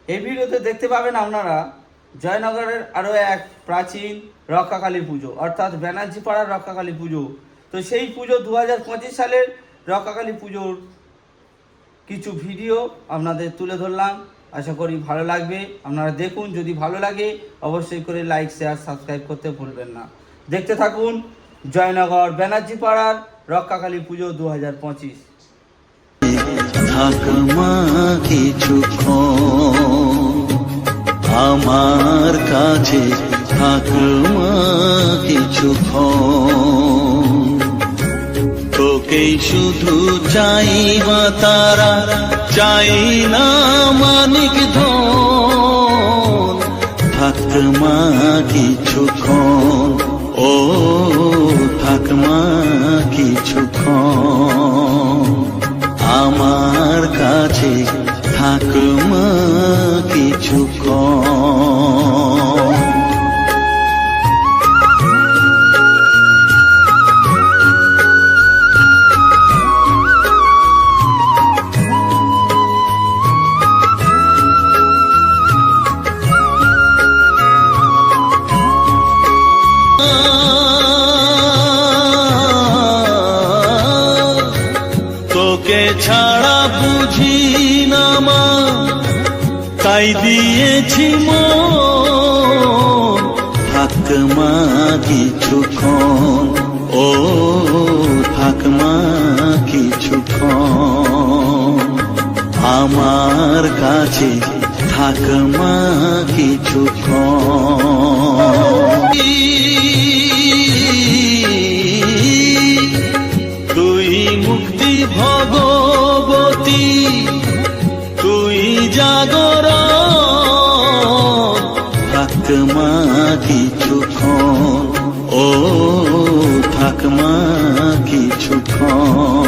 এই ভিডিওতে দেখতে পাবেন আপনারা জয়নগরের আরও এক প্রাচীন রক্ষাকালী পুজো, অর্থাৎ ব্যানার্জি পাড়ার রক্ষাকালী পুজো। তো সেই পুজো 2025 সালের রক্ষাকালী পুজোর কিছু ভিডিও আপনাদের তুলে ধরলাম। আশা করি ভালো লাগবে, আপনারা দেখুন। যদি ভালো লাগে অবশ্যই করে লাইক, শেয়ার, সাবস্ক্রাইব করতে ভুলবেন না। দেখতে থাকুন জয়নগর ব্যানার্জি পাড়ার রক্ষাকালী পুজো 2025। থাকমা কিছুক্ষণ আমার কাছে, থাকমা কিছুক্ষণ, তোকেই শুধু চাইবা তারা, চাই না মানিক ধন। থাকমা কিছুক্ষণ, ও থাকমা কিছুক্ষণ আমার কাছে, থাকমা কিছুক্ষণ। তোকে ছাড়া বুঝি না মা, তাই দিয়েছি মন। থাকমা কিছুক্ষণ, ও থাকমা কিছুক্ষণ আমার কাছে, থাকমা কিছুক্ষণ। তুই মুক্তি ভগবতী, তুই জাগরণ। থাকমা কিছুক্ষণ, ও থাকমা কিছুক্ষণ